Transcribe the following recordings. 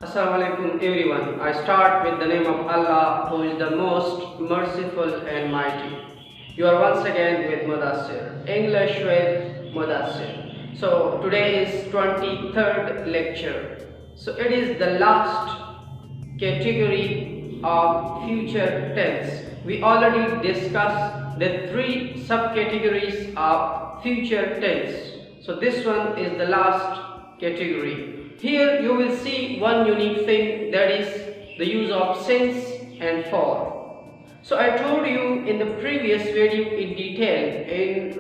Assalamu alaikum everyone. I start with the name of Allah, who is the most merciful and mighty. You are once again with Mudassir, English with Mudassir. So today is 23rd lecture. So it is the last category of future tense. We already discussed the three subcategories of future tense. So this one is the last category. Here you will see one unique thing, that is the use of since and for. So I told you in the previous video in detail, in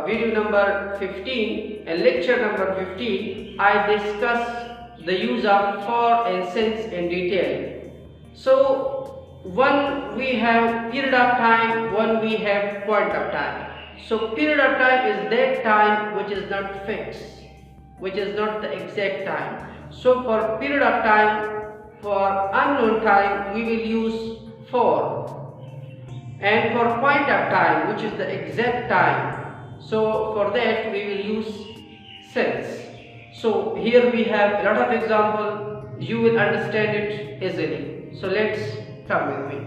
video number 15 and lecture number 15, I discussed the use of for and since in detail. So one we have period of time, one we have point of time. So period of time is that time which is not fixed, which is not the exact time. So for period of time, for unknown time, we will use for, and for point of time, which is the exact time, so for that we will use since. So here we have a lot of example, you will understand it easily. So let's come with me.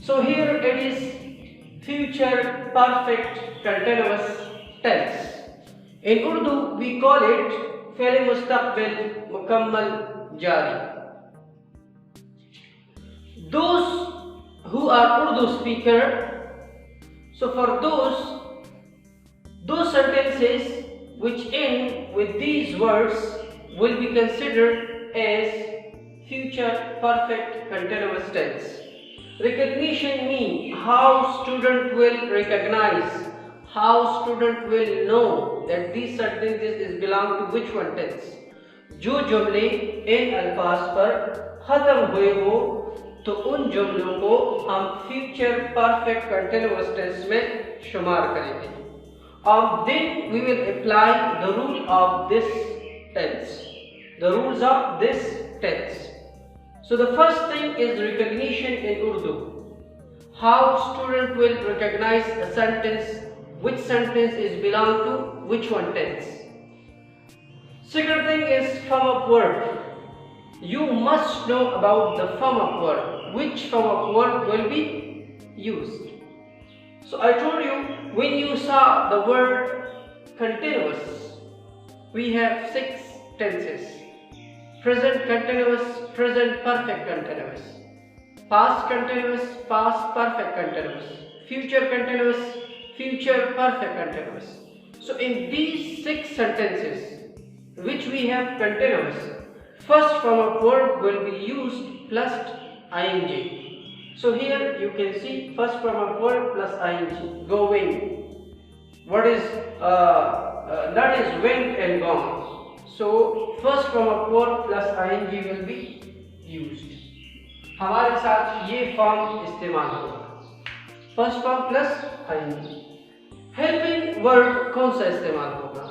So here it is future perfect continuous tense. In Urdu we call it fail मुस्तक़बिल मुकम्मल जारी. Those who are Urdu speaker, so for those sentences which end with these words will be considered as future perfect continuous tense. Recognition means how student will recognize, how student will know that these sentences belong to which one tense. जो जुमले इन अल्फाज पर खत्म हुए हो तो उन जुमलों को हम फ्यूचर परफेक्ट कंटिन्यूअस टेंस में शुमार करेंगे. Then we will apply the rule of this tense, the rules of this tense. So the first thing is recognition in Urdu. How student will recognize a sentence, which sentence is belong to which one tense. Second thing is form of verb. You must know about the form of verb, which form of verb will be used. So I told you, when you saw the word continuous, we have 6 tenses. Present continuous, present perfect continuous, past continuous, past perfect continuous, future continuous, future perfect continuous. So in these 6 sentences which we have continuous, first form of verb will be used plus ing. So here you can see first form of verb plus ing, going. What is that is went and gone. So first form of verb plus ing will be used. हमारे साथ ये form इस्तेमाल होगा, first form plus ing. Helping verb कौन सा इस्तेमाल होगा?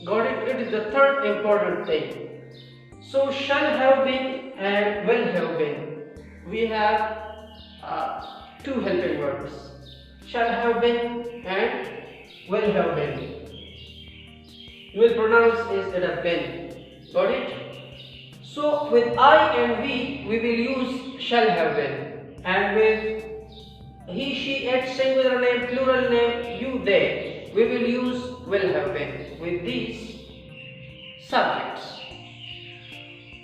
Got it? It is the third important thing. So shall have been and will have been. We have 2 helping verbs. Shall have been and will have been. Will pronounce is it a been. Got it? So with I and we will use shall have been, and with he, she, it, singular name, plural name, you, they, we will use will have been with these subjects.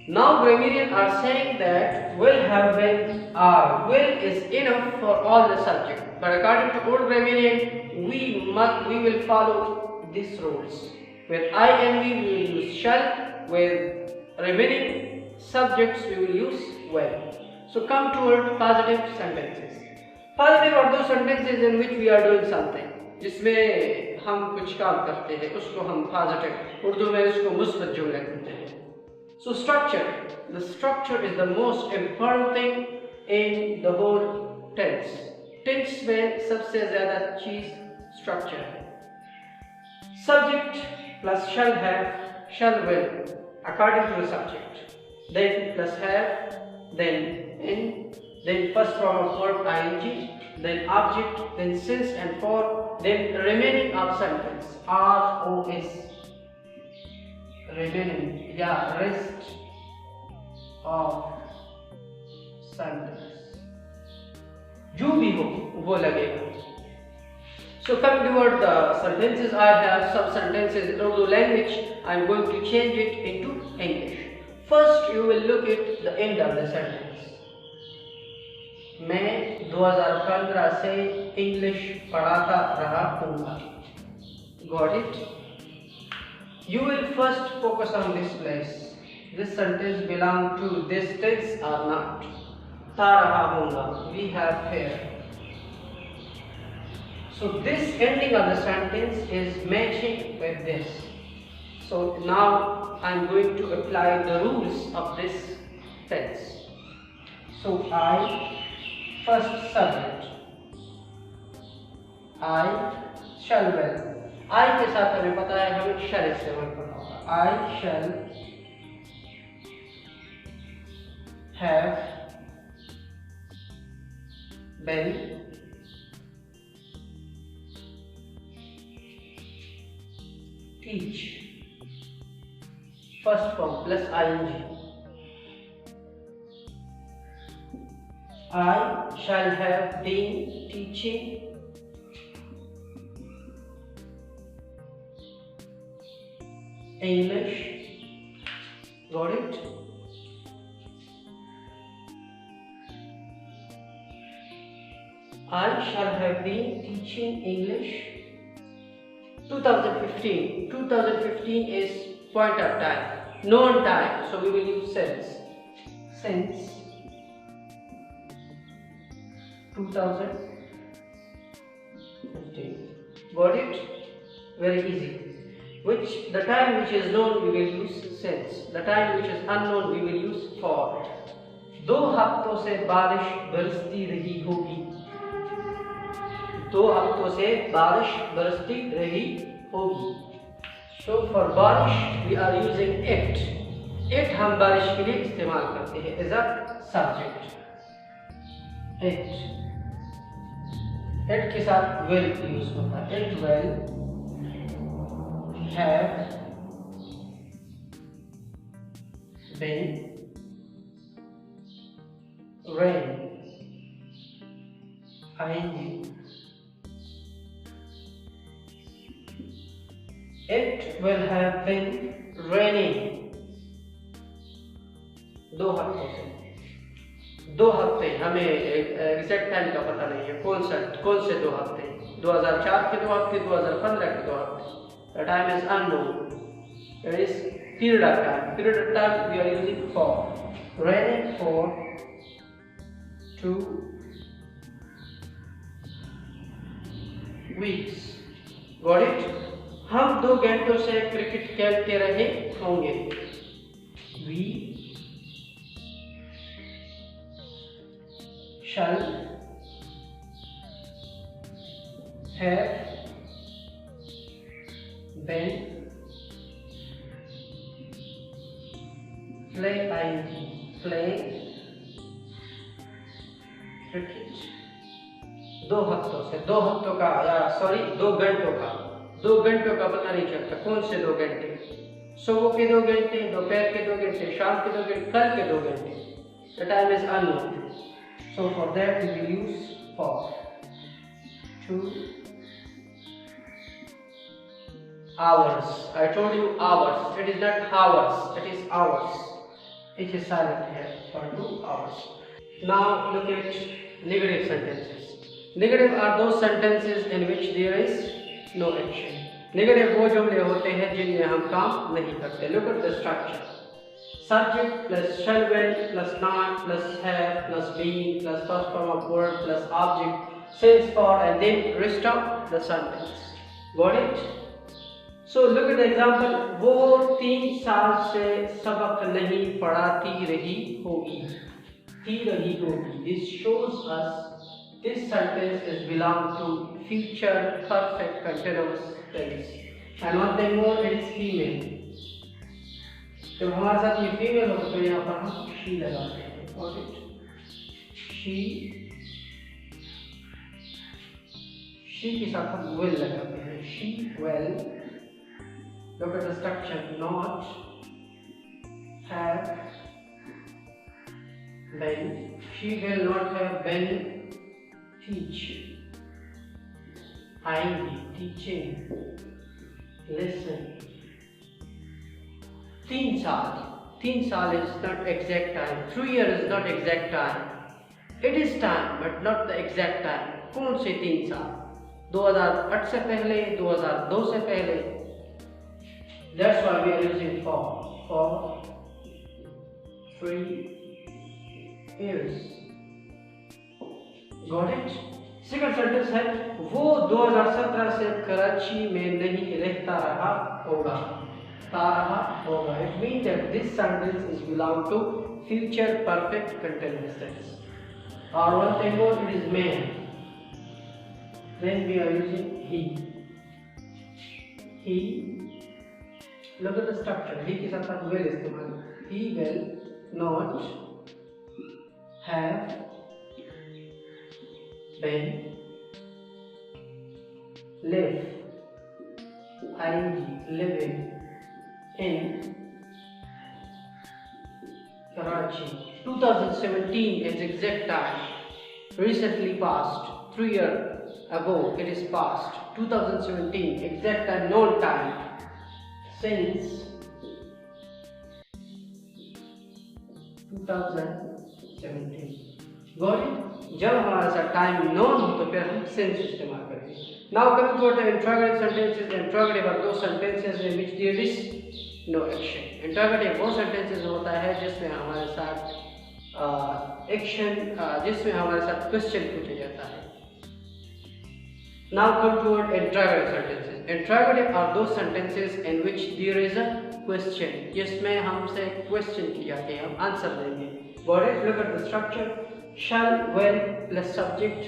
Now grammarians are saying that will have been or will is enough for all the subjects, but according to old grammarian we will follow these rules. With I and we will use shall, with remaining subjects we will use will. So come toward positive sentences. Positive are those sentences in which we are doing something, जिसमें हम कुछ काम करते हैं, उसको हम positive, Urdu में उसको मुस्बत जुमले कहते हैं. So structure, the structure is the most important thing in the whole tense. Tense में सबसे ज़्यादा चीज़ structure है. Subject plus shall have, shall will, according to the subject. Then plus have, then in, then first form of verb ing, then object, then since and for, then remaining of sentence ROS, remaining या rest of sentence, जो भी हो वो लगेगा. So coming toward the sentences, I have some sentences in Urdu language. I am going to change it into English. First, you will look at the end of the sentence. मैं 2015 से English पढ़ाता रहा हूँगा. Got it? You will first focus on this place. This sentence belong to this tense or not? था रहा हूँगा. We have here. So this ending of the sentence is matching with this. So now I am going to apply the rules of this tense. So I, first subject, I shall will. I के साथ हमें पता है हमें shall इस्तेमाल करना होगा. I shall have been teach, first form plus ing. I shall have been teaching English. Got it? I shall have been teaching English 2015. 2015 is point of time, known time, so we will use since. Since 2015. Got it? Very easy. Which the time which is known we will use since. The time which is unknown we will use for. 2 हफ्तों से बारिश बरसती रही होगी. 2 हफ्तों से बारिश बरसती रही होगी. So for बारिश we are using it. It हम बारिश के लिए इस्तेमाल करते हैं as a subject. It. It के साथ will use होता है. It will have been rain. ing. It will have been raining. 2 हफ्तों से. 2 हफ्ते हमें एग्जैक्ट टाइम का पता नहीं है. कौन से 2 हफ्ते? 2004 के 2 हफ्ते, 2015 के 2 हफ्ते. The time is unknown. There is period of time. Period of time we are using for. Raining for 2 weeks. Got it? हम 2 घंटों से क्रिकेट खेलते रहे होंगे. We shall have been playing cricket 2 हफ्तों से. 2 हफ्तों का या सॉरी 2 घंटों का. 2 घंटों का पता नहीं चलता. कौन से 2 घंटे? सुबह के 2 घंटे, दोपहर के 2 घंटे, शाम के 2 घंटे, कल के 2 घंटे. The time is unknown. So for that we will use for. 2 hours. I told you hours. It is not hours. It is hours. It is silent here for 2 hours. Now look at negative sentences. Negative are those sentences in which there is no action. Negative वो जुमले होते हैं जिनमें हम काम नहीं करते. Look at the structure. Subject plus shall will plus not plus have plus being plus first form of verb plus object, since for and then rest of the sentence. Got it? So look at the example. वो 3 साल से सबक नहीं पढ़ाती रही होगी. This shows us this sentence is belong to future perfect continuous tense. And one thing more, it is female. जब हमारे साथ ये फीमेल हो तो यहाँ पर हम she लगाते हैं. Got it? she के साथ हम will लगाते हैं. She will. Look at the structure. Not have been. She will not have been teach. आएंगी. Teaching. Listen. 3 साल. 3 साल is not exact time. 3 years is not exact time. It is time but not the exact time. कौन से 3 साल? 2008 से पहले, 2002 से पहले. That's why we are using for 3 years. Got it? Second sentence है वो 2017 से कराची में नहीं रहता रहा होगा. It means that this sentence is belong to future perfect continuous tense. Or one thing more, it is man. Then we are using he. Look at the structure. He के साथ आप will इस्तेमाल. He will not have been living in Karachi. 2017 is exact time. Recently passed. 3 years ago it is past. 2017 exact time, known time. Since 2017. Got it? जब हमारा सा time known हो तो फिर हम since इस्तेमाल करेंगे. Now coming to the interrogative sentences. Interrogative are those sentences in which there is no action. Interrogative वो sentences होता है जिसमें हमारे साथ एक्शन, जिसमें हमारे साथ क्वेश्चन पूछा जाता है. Now come to interrogative sentences. Interrogative are those sentences in which there is a question. जिसमें हमसे क्वेश्चन की जाती है, हम आंसर देंगे. Got it? Look at the structure. Shall, will plus subject.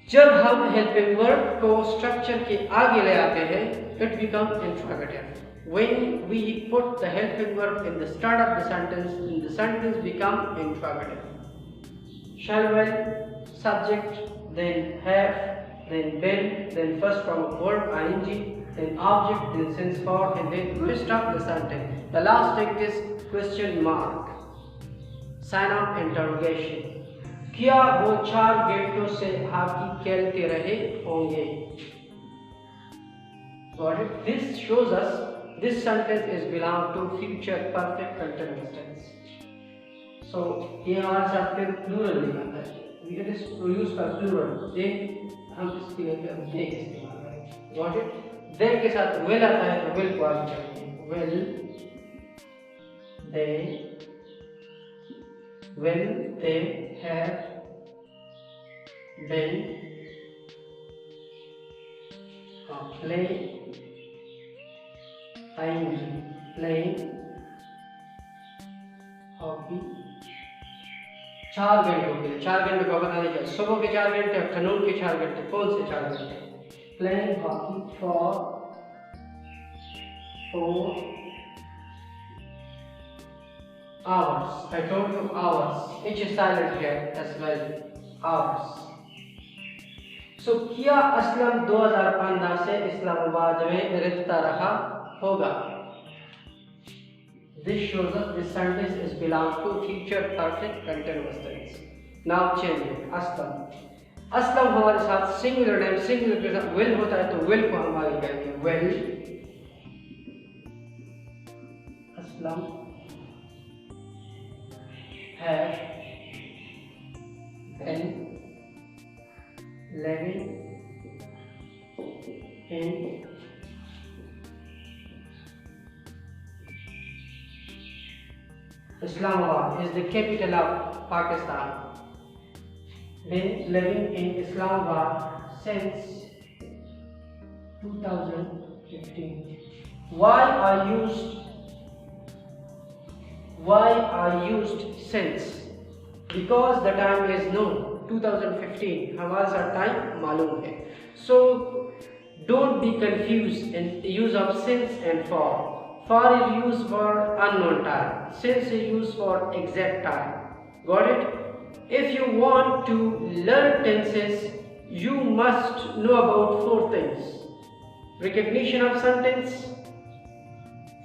जब हम helping verb को structure के आगे ले आते हैं, it becomes interrogative. When we put the helping verb in the start of the sentence become interrogative. Shall, will, subject, then have, then been, then first form of verb ing, then object, then since for, and then rest of the sentence. The last thing is question mark. Sign of interrogation. क्या वो 4 गेटों से hockey खेलते रहे होंगे? Got it? This shows us this sentence is belong to future perfect continuous tense. So ये हमारे साथ फिर plural दिखाता है. It is used for plural. they हम इसके लिए they इस्तेमाल करेंगे. Got it? they के साथ will आता है तो will को आगे चलेंगे. Will they have been playing hockey 4 घंटों के लिए. 4 घंटे को बता दीजिए. सुबह के 4 घंटे, आफ्टरनून के 4 घंटे. कौन से 4 घंटे? Playing hockey for 4 hours. I told you hours. Each is silent here as well. Hours. So क्या असलम 2015 से इस्लामाबाद में रहता रहा होगा? This shows us this sentence is belong to future perfect continuous tense. Now change it. Aslam. Aslam हमारे साथ singular name, singular के साथ will होता है तो will को हम आगे करेंगे. Will Aslam have been living in Islamabad is the capital of Pakistan. Been living in Islamabad since 2015. Why I used since? Because the time is known. 2015 हमारा साथ टाइम मालूम है. So don't be confused in the use of since and for. For is used for unknown time. Since is used for exact time. Got it? If you want to learn tenses, you must know about 4 things: recognition of sentence,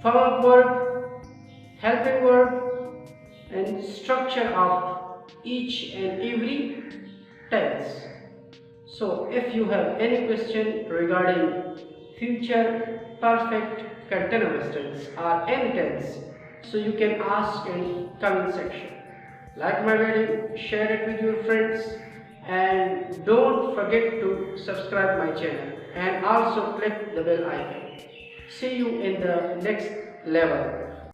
form of verb, helping verb, and structure of each and every tense. So if you have any question regarding future perfect continuous tense or any tense, so you can ask in comment section. Like my video, share it with your friends, and don't forget to subscribe my channel and also click the bell icon. See you in the next level.